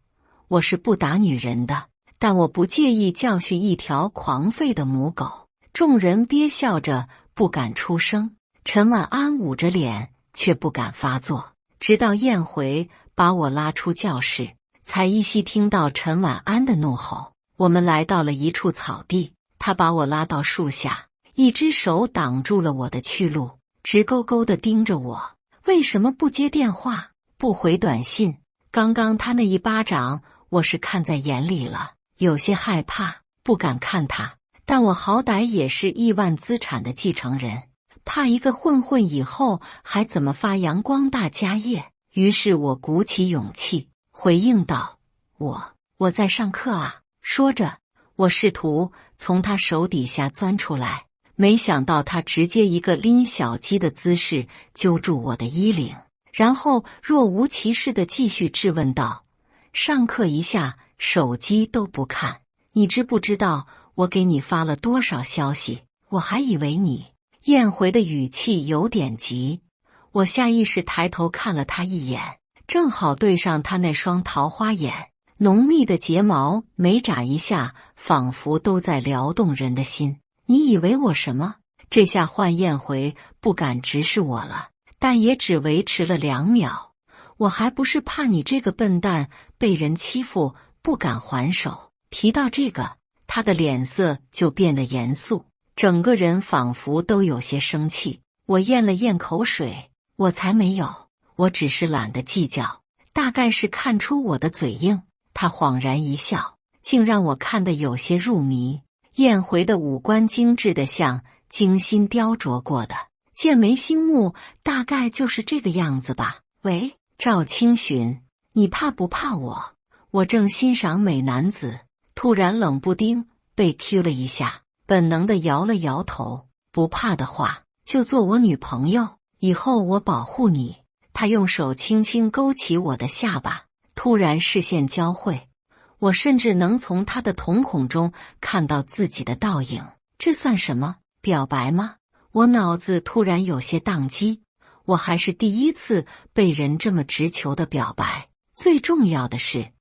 我是不打女人的，但我不介意教训一条狂吠的母狗。”众人憋笑着不敢出声，陈晚安捂着脸却不敢发作，直到燕回把我拉出教室，才依稀听到陈晚安的怒吼。我们来到了一处草地，他把我拉到树下，一只手挡住了我的去路，直勾勾地盯着我。为什么不接电话，不回短信？刚刚他那一巴掌我是看在眼里了，有些害怕，不敢看他，但我好歹也是亿万资产的继承人，怕一个混混以后还怎么发扬光大家业。于是我鼓起勇气回应道：“我在上课啊。”说着，我试图从他手底下钻出来，没想到他直接一个拎小鸡的姿势揪住我的衣领，然后若无其事地继续质问道：“上课一下手机都不看。你知不知道我给你发了多少消息？我还以为你……燕回的语气有点急，我下意识抬头看了他一眼，正好对上他那双桃花眼，浓密的睫毛每眨一下，仿佛都在撩动人的心。你以为我什么？这下换燕回不敢直视我了，但也只维持了2秒。我还不是怕你这个笨蛋被人欺负，不敢还手。提到这个，他的脸色就变得严肃，整个人仿佛都有些生气。我咽了咽口水，我才没有，我只是懒得计较。大概是看出我的嘴硬，他恍然一笑，竟让我看得有些入迷。燕回的五官精致得像精心雕琢过的，剑眉星目，大概就是这个样子吧。喂，赵清寻，你怕不怕我？我正欣赏美男子，突然冷不丁被 Q 了一下，本能地摇了摇头。不怕的话，就做我女朋友，以后我保护你。他用手轻轻勾起我的下巴，突然视线交汇，我甚至能从他的瞳孔中看到自己的倒影。这算什么？表白吗？我脑子突然有些宕机，我还是第一次被人这么直球的表白。最重要的是，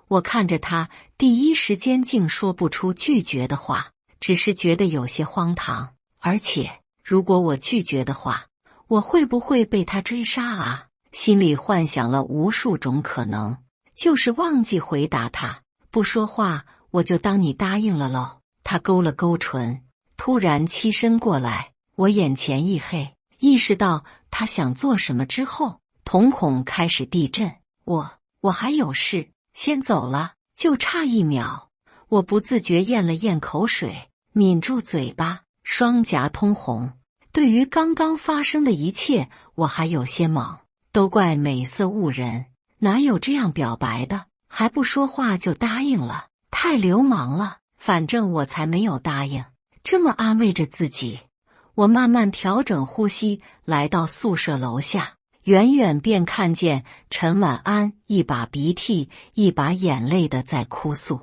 我看着他，第一时间竟说不出拒绝的话，只是觉得有些荒唐。而且，如果我拒绝的话，我会不会被他追杀啊？心里幻想了无数种可能，就是忘记回答他。不说话，我就当你答应了喽。他勾了勾唇，突然欺身过来，我眼前一黑，意识到他想做什么之后，瞳孔开始地震。我还有事，先走了。就差1秒，我不自觉咽了咽口水，抿住嘴巴，双颊通红。对于刚刚发生的一切，我还有些懵。都怪美色误人，哪有这样表白的？还不说话就答应了，太流氓了。反正我才没有答应。这么安慰着自己，我慢慢调整呼吸，来到宿舍楼下，远远便看见陈晚安一把鼻涕一把眼泪的在哭诉，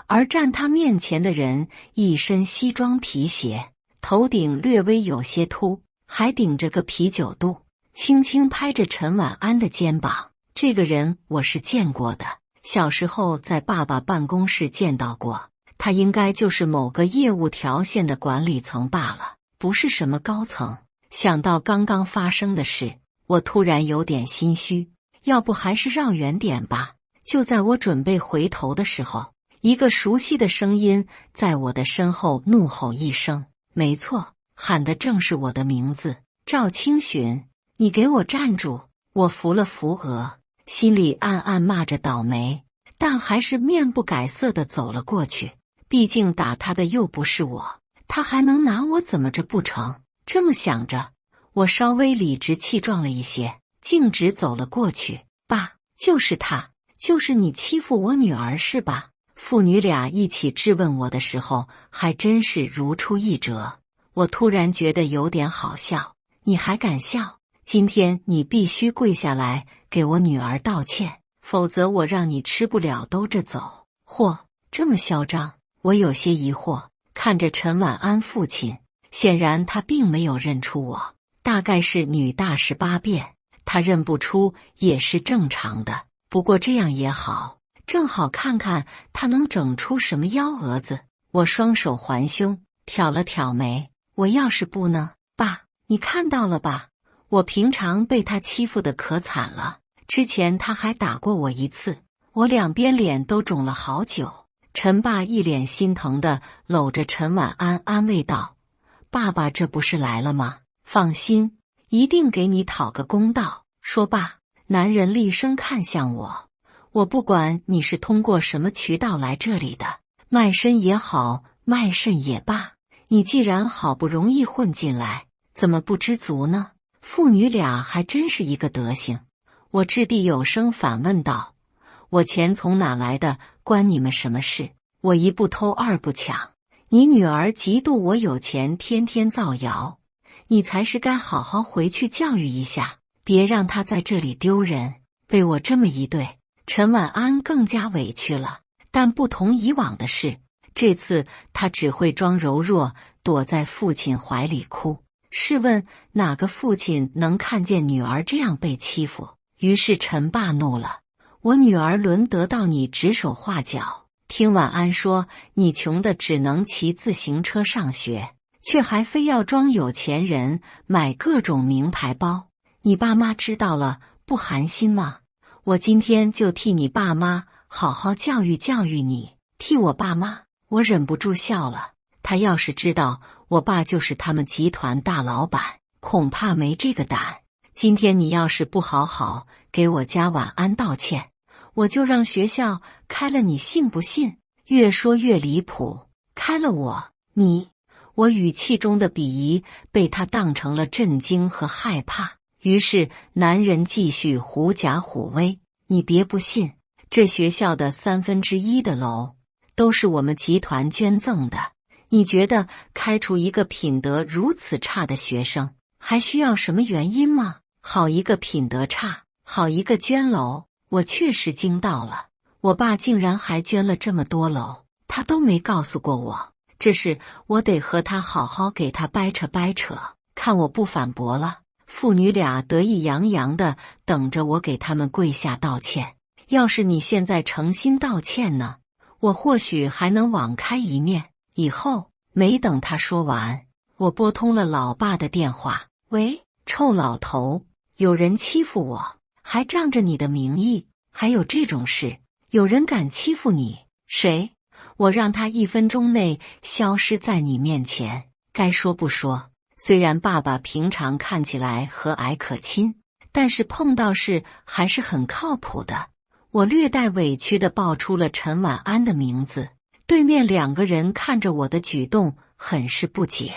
而站他面前的人一身西装皮鞋，头顶略微有些秃，还顶着个啤酒肚，轻轻拍着陈晚安的肩膀。这个人我是见过的，小时候在爸爸办公室见到过，他应该就是某个业务条线的管理层罢了，不是什么高层。想到刚刚发生的事，我突然有点心虚，要不还是绕远点吧。就在我准备回头的时候，一个熟悉的声音在我的身后怒吼一声，没错，喊的正是我的名字，赵清寻，你给我站住！我扶了扶额，心里暗暗骂着倒霉，但还是面不改色地走了过去。毕竟打他的又不是我，他还能拿我怎么着不成？这么想着，我稍微理直气壮了一些，径直走了过去。爸，就是他，就是你欺负我女儿是吧？父女俩一起质问我的时候，还真是如出一辙。我突然觉得有点好笑。你还敢笑？今天你必须跪下来给我女儿道歉，否则我让你吃不了兜着走。嚯，这么嚣张！我有些疑惑，看着陈晚安父亲，显然他并没有认出我，大概是女大18变，他认不出也是正常的。不过这样也好，正好看看他能整出什么幺蛾子。我双手环胸，挑了挑眉，我要是不呢？爸，你看到了吧？我平常被他欺负的可惨了，之前他还打过我一次，我两边脸都肿了好久。陈爸一脸心疼地搂着陈晚安安慰道，爸爸这不是来了吗？放心，一定给你讨个公道。说罢，男人厉声看向我，我不管你是通过什么渠道来这里的，卖身也好，卖肾也罢，你既然好不容易混进来，怎么不知足呢？父女俩还真是一个德行。我掷地有声反问道，我钱从哪来的，关你们什么事？我一不偷二不抢，你女儿嫉妒我有钱，天天造谣，你才是该好好回去教育一下，别让她在这里丢人。被我这么一对，陈晚安更加委屈了，但不同以往的是，这次他只会装柔弱，躲在父亲怀里哭。试问哪个父亲能看见女儿这样被欺负？于是陈爸怒了：我女儿轮得到你指手画脚，听晚安说你穷的只能骑自行车上学，却还非要装有钱人，买各种名牌包。你爸妈知道了不寒心吗？我今天就替你爸妈好好教育教育你。替我爸妈，我忍不住笑了。他要是知道我爸就是他们集团大老板，恐怕没这个胆。今天你要是不好好给我家晚安道歉，我就让学校开了你，信不信？越说越离谱，开了我语气中的鄙夷被他当成了震惊和害怕。于是男人继续狐假虎威：你别不信，这学校的1/3的楼都是我们集团捐赠的。你觉得开除一个品德如此差的学生，还需要什么原因吗？好一个品德差，好一个捐楼！我确实惊到了，我爸竟然还捐了这么多楼，他都没告诉过我。这事我得和他好好给他掰扯掰扯，看我不反驳了。父女俩得意洋洋地等着我给他们跪下道歉。要是你现在诚心道歉呢，我或许还能网开一面。以后没等他说完，我拨通了老爸的电话：喂，臭老头，有人欺负我，还仗着你的名义，还有这种事？有人敢欺负你？谁？我让他1分钟内消失在你面前。该说不说，虽然爸爸平常看起来和蔼可亲，但是碰到事还是很靠谱的。我略带委屈地报出了陈晚安的名字。对面2个人看着我的举动很是不解。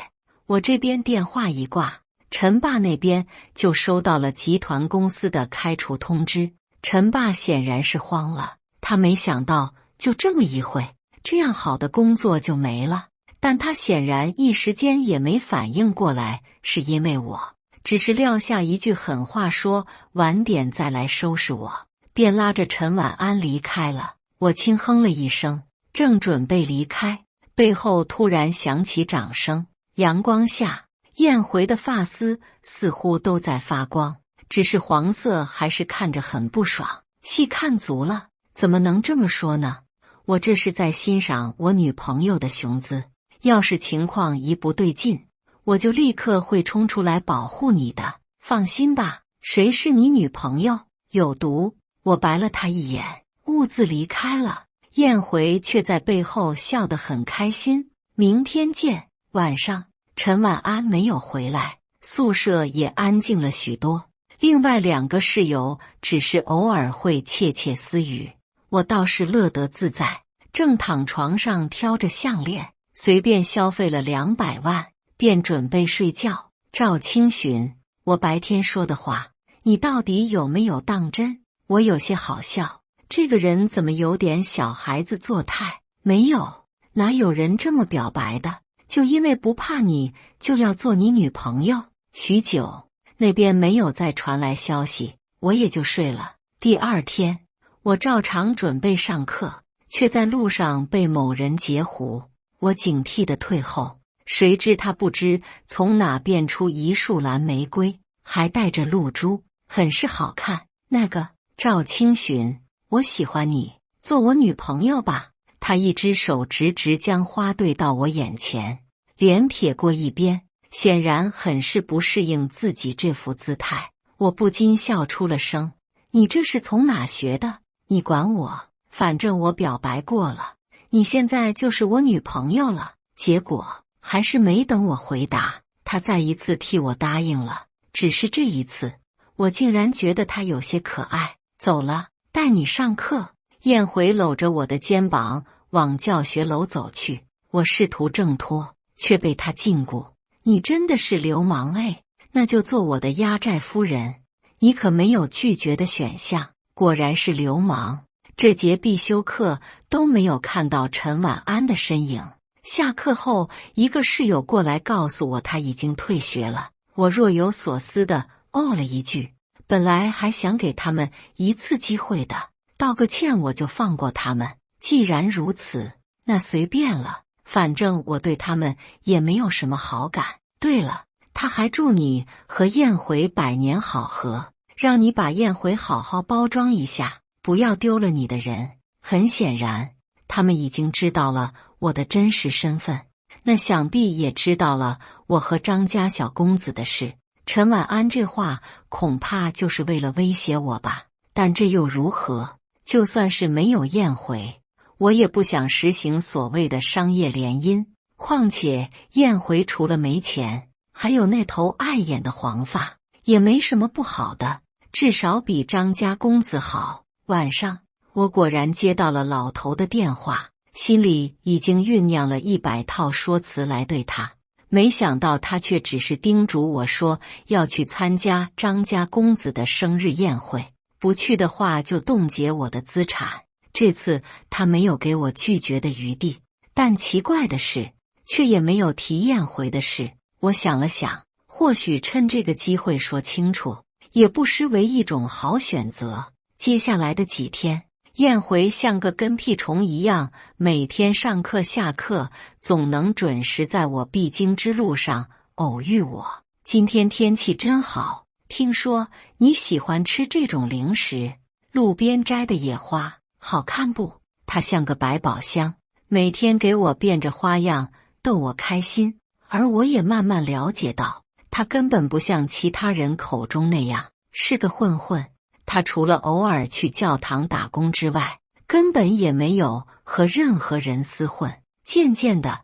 我这边电话一挂，陈爸那边就收到了集团公司的开除通知。陈爸显然是慌了，他没想到就这么一会，这样好的工作就没了。但他显然一时间也没反应过来，是因为我只是撂下一句狠话，说晚点再来收拾我，便拉着陈晚安离开了。我轻哼了一声，正准备离开，背后突然响起掌声。阳光下，燕回的发丝似乎都在发光，只是黄色还是看着很不爽。戏看足了，怎么能这么说呢？我这是在欣赏我女朋友的雄姿，要是情况一不对劲，我就立刻会冲出来保护你的。放心吧，谁是你女朋友？有毒！我白了他一眼，兀自离开了。燕回却在背后笑得很开心。明天见。晚上，陈晚安没有回来，宿舍也安静了许多。另外2个室友只是偶尔会窃窃私语，我倒是乐得自在，正躺床上挑着项链，随便消费了200万，便准备睡觉。赵清寻，我白天说的话，你到底有没有当真？我有些好笑，这个人怎么有点小孩子作态？没有，哪有人这么表白的？就因为不怕你，就要做你女朋友？许久，那边没有再传来消息，我也就睡了。第2天，我照常准备上课，却在路上被某人截胡。我警惕地退后，谁知他不知从哪变出一束蓝玫瑰，还带着露珠，很是好看。那个赵清寻，我喜欢你，做我女朋友吧。他一只手直直将花对到我眼前，脸撇过一边，显然很是不适应自己这副姿态。我不禁笑出了声：你这是从哪学的？你管我，反正我表白过了，你现在就是我女朋友了。结果还是没等我回答，他再一次替我答应了。只是这一次，我竟然觉得他有些可爱。走了，带你上课。燕回搂着我的肩膀往教学楼走去，我试图挣脱，却被他禁锢。你真的是流氓哎，那就做我的压寨夫人，你可没有拒绝的选项。果然是流氓。这节必修课都没有看到陈晚安的身影。下课后，一个室友过来告诉我他已经退学了。我若有所思地哦了一句，本来还想给他们一次机会的，道个歉我就放过他们。既然如此，那随便了，反正我对他们也没有什么好感。对了，他还祝你和燕回百年好合，让你把燕回好好包装一下，不要丢了你的人。很显然，他们已经知道了我的真实身份，那想必也知道了我和张家小公子的事。陈婉安这话恐怕就是为了威胁我吧，但这又如何？就算是没有燕回，我也不想实行所谓的商业联姻。况且燕回除了没钱，还有那头碍眼的黄发，也没什么不好的，至少比张家公子好。晚上，我果然接到了老头的电话，心里已经酝酿了100套说辞来对他，没想到他却只是叮嘱我说要去参加张家公子的生日宴会，不去的话就冻结我的资产。这次他没有给我拒绝的余地，但奇怪的是，却也没有提燕回的事。我想了想，或许趁这个机会说清楚，也不失为一种好选择。接下来的几天，燕回像个跟屁虫一样，每天上课下课，总能准时在我必经之路上偶遇我。今天天气真好，听说你喜欢吃这种零食，路边摘的野花，好看不？它像个百宝箱，每天给我变着花样逗我开心。而我也慢慢了解到，他根本不像其他人口中那样是个混混。他除了偶尔去教堂打工之外，根本也没有和任何人厮混。渐渐的，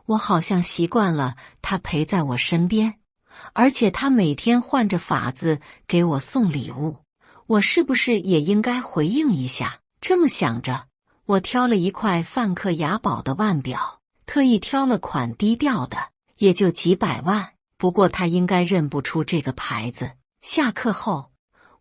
我好像习惯了他陪在我身边，而且他每天换着法子给我送礼物，我是不是也应该回应一下？这么想着，我挑了一块梵克雅宝的腕表，特意挑了款低调的，也就几百万，不过他应该认不出这个牌子。下课后，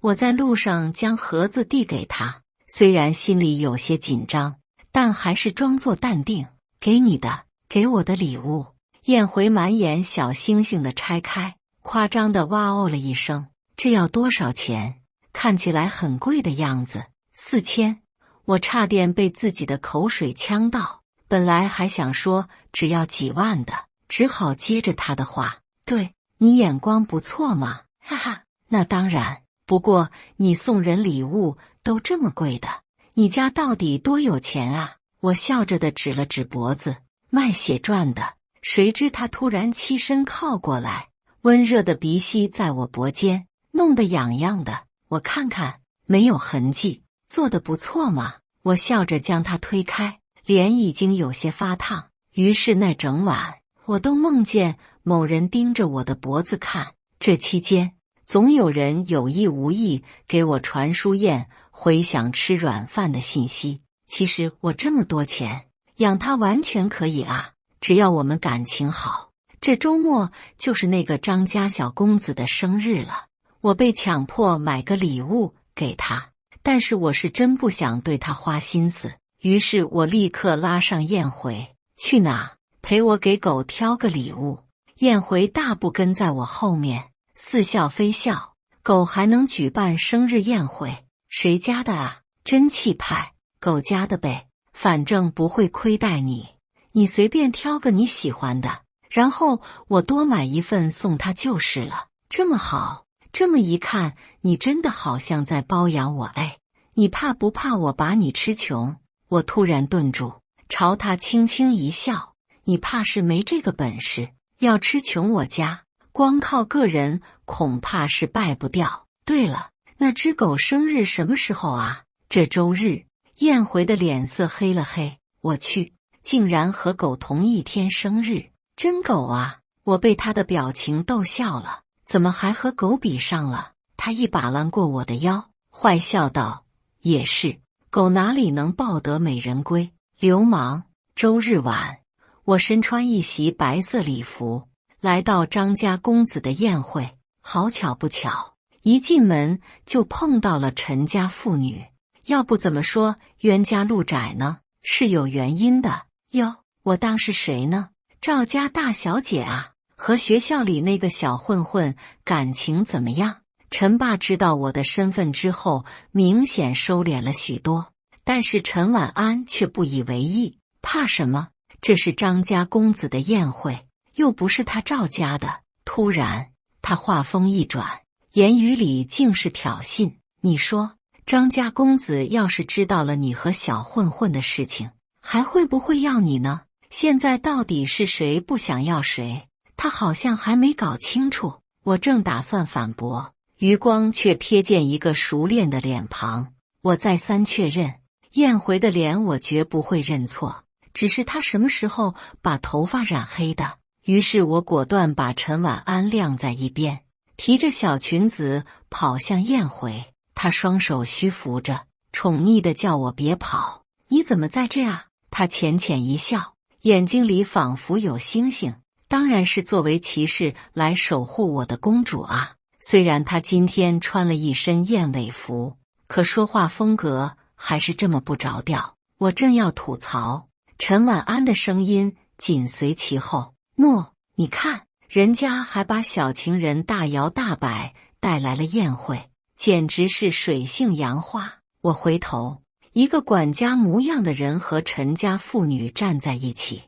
我在路上将盒子递给他，虽然心里有些紧张，但还是装作淡定。给你的，给我的礼物。燕回满眼小星星的拆开，夸张的哇哦了一声。这要多少钱？看起来很贵的样子。4000。我差点被自己的口水呛到，本来还想说只要几万的，只好接着他的话。对，你眼光不错嘛，哈哈。那当然，不过你送人礼物都这么贵的，你家到底多有钱啊？我笑着的指了指脖子，卖血赚的。谁知他突然起身靠过来，温热的鼻息在我脖间弄得痒痒的。我看看，没有痕迹，做得不错嘛。我笑着将他推开，脸已经有些发烫。于是那整晚，我都梦见某人盯着我的脖子看。这期间，总有人有意无意给我传输燕回想吃软饭的信息。其实我这么多钱，养他完全可以啊，只要我们感情好。这周末就是那个张家小公子的生日了，我被强迫买个礼物给他，但是我是真不想对他花心思。于是我立刻拉上燕回，去哪？陪我给狗挑个礼物。燕回大步跟在我后面，似笑非笑。狗还能举办生日宴会？谁家的啊？真气派。狗家的呗，反正不会亏待你，你随便挑个你喜欢的，然后我多买一份送他就是了。这么好，这么一看，你真的好像在包养我。哎，你怕不怕我把你吃穷？我突然顿住，朝他轻轻一笑。你怕是没这个本事，要吃穷我家，光靠个人恐怕是败不掉。对了，那只狗生日什么时候啊？这周日。燕回的脸色黑了黑，我去，竟然和狗同一天生日，真狗啊！我被他的表情逗笑了，怎么还和狗比上了？他一把揽过我的腰，坏笑道：也是，狗哪里能抱得美人归？流氓！周日晚，我身穿一袭白色礼服，来到张家公子的宴会。好巧不巧，一进门就碰到了陈家妇女。要不怎么说冤家路窄呢？是有原因的。哟，我当是谁呢？赵家大小姐啊，和学校里那个小混混感情怎么样？陈爸知道我的身份之后，明显收敛了许多，但是陈晚安却不以为意。怕什么？这是张家公子的宴会，又不是他赵家的。突然，他话锋一转，言语里尽是挑衅。你说，张家公子要是知道了你和小混混的事情，还会不会要你呢？现在到底是谁不想要谁？他好像还没搞清楚。我正打算反驳，余光却瞥见一个熟练的脸庞。我再三确认，燕回的脸我绝不会认错，只是他什么时候把头发染黑的？于是我果断把陈晚安晾在一边，提着小裙子跑向燕回。他双手虚扶着，宠溺地叫我别跑。你怎么在这啊？他浅浅一笑，眼睛里仿佛有星星。当然是作为骑士来守护我的公主啊。虽然她今天穿了一身燕尾服，可说话风格还是这么不着调。我正要吐槽，陈晚安的声音紧随其后。诺，你看，人家还把小情人大摇大摆带来了宴会，简直是水性杨花。我回头，一个管家模样的人和陈家妇女站在一起，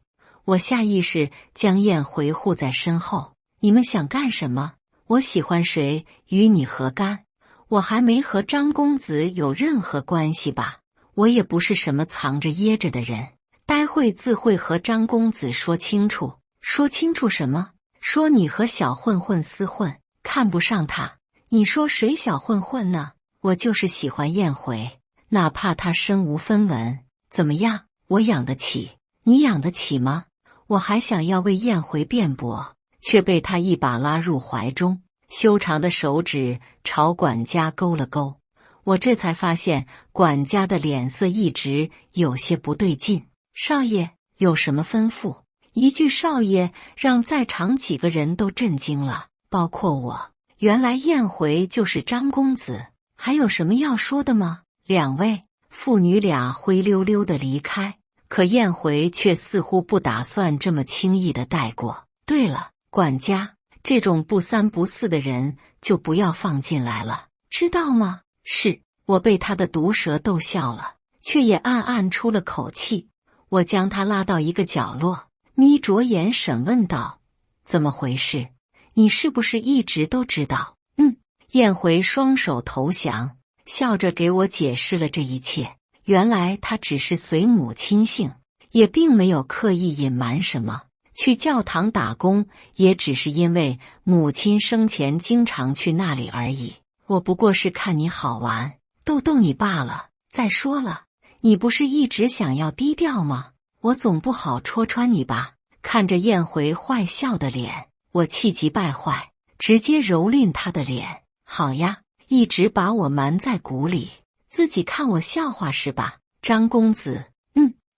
我下意识将燕回护在身后。你们想干什么？我喜欢谁与你何干？我还没和张公子有任何关系吧？我也不是什么藏着掖着的人，待会自会和张公子说清楚。说清楚什么？说你和小混混厮混，看不上他。你说谁小混混呢？我就是喜欢燕回，哪怕他身无分文。怎么样？我养得起，你养得起吗？我还想要为燕回辩驳，却被他一把拉入怀中，修长的手指朝管家勾了勾。我这才发现管家的脸色一直有些不对劲。少爷有什么吩咐？一句少爷让在场几个人都震惊了，包括我。原来燕回就是张公子，还有什么要说的吗？两位父女俩灰溜溜的离开，可燕回却似乎不打算这么轻易的带过。对了，管家，这种不三不四的人就不要放进来了，知道吗？是。我被他的毒舌逗笑了，却也暗暗出了口气。我将他拉到一个角落，眯着眼审问道：怎么回事？你是不是一直都知道？燕回双手投降，笑着给我解释了这一切。原来他只是随母亲姓，也并没有刻意隐瞒什么。去教堂打工也只是因为母亲生前经常去那里而已。我不过是看你好玩，逗逗你罢了。再说了，你不是一直想要低调吗？我总不好戳穿你吧？看着燕回坏笑的脸，我气急败坏，直接蹂躏他的脸。好呀，一直把我瞒在鼓里，自己看我笑话是吧？张公子，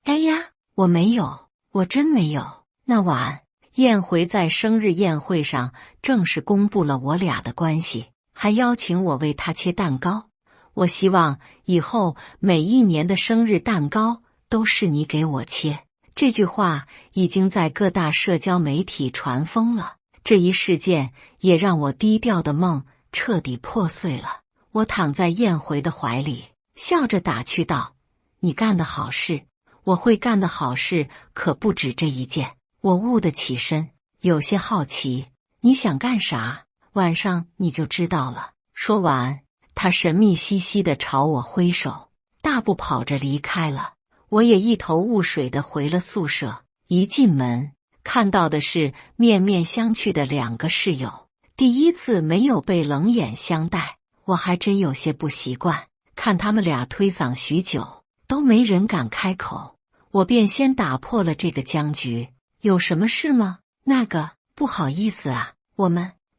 哎呀，我没有，我真没有。那晚，燕回在生日宴会上正式公布了我俩的关系，还邀请我为他切蛋糕。我希望以后每一年的生日蛋糕都是你给我切。这句话已经在各大社交媒体传疯了。这一事件也让我低调的梦彻底破碎了。我躺在燕回的怀里，笑着打趣道：你干的好事，我会干的好事可不止这一件。我兀地起身，有些好奇，你想干啥？晚上你就知道了。说完，他神秘兮兮地朝我挥手，大步跑着离开了。我也一头雾水地回了宿舍。一进门，看到的是面面相觑的两个室友。第一次没有被冷眼相待，我还真有些不习惯。看他们俩推搡许久，都没人敢开口，我便先打破了这个僵局。有什么事吗？那个，不好意思啊，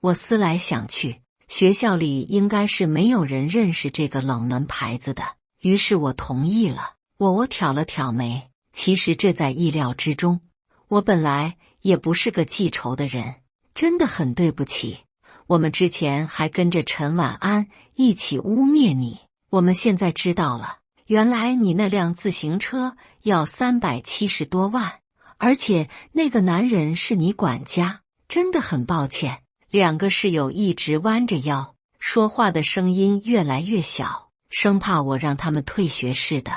我思来想去，学校里应该是没有人认识这个冷门牌子的，于是我同意了。我挑了挑眉，其实这在意料之中。我本来也不是个记仇的人，真的很对不起。我们之前还跟着陈晚安一起污蔑你，我们现在知道了，原来你那辆自行车要370多万，而且那个男人是你管家，真的很抱歉。两个室友一直弯着腰，说话的声音越来越小，生怕我让他们退学似的。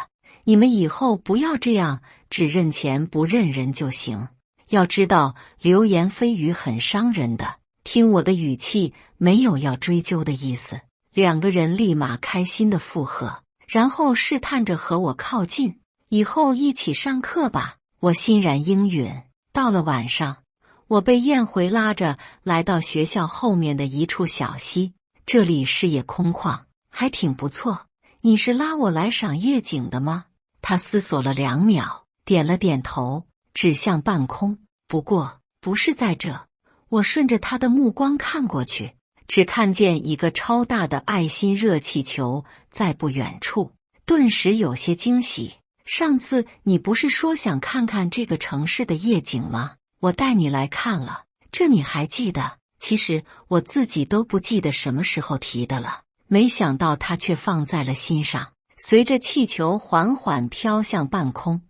你们以后不要这样，只认钱不认人就行。要知道，流言蜚语很伤人的。听我的语气，没有要追究的意思。两个人立马开心的附和，然后试探着和我靠近。以后一起上课吧。我欣然应允。到了晚上，我被燕回拉着来到学校后面的一处小溪，这里视野空旷，还挺不错。你是拉我来赏夜景的吗？他思索了2秒，点了点头，指向半空。不过，不是在这。我顺着他的目光看过去，只看见一个超大的爱心热气球在不远处，顿时有些惊喜。上次你不是说想看看这个城市的夜景吗？我带你来看了，这你还记得？其实我自己都不记得什么时候提的了，没想到他却放在了心上。随着气球缓缓飘向半空，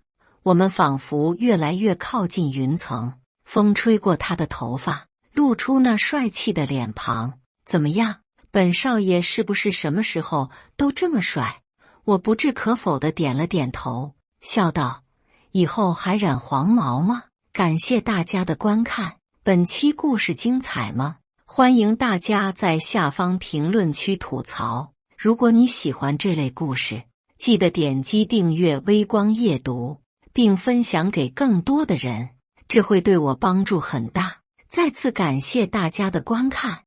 我们仿佛越来越靠近云层，风吹过他的头发，露出那帅气的脸庞。怎么样，本少爷是不是什么时候都这么帅？我不置可否地点了点头，笑道：以后还染黄毛吗？感谢大家的观看，本期故事精彩吗？欢迎大家在下方评论区吐槽。如果你喜欢这类故事，记得点击订阅微光夜读，并分享给更多的人，这会对我帮助很大。再次感谢大家的观看。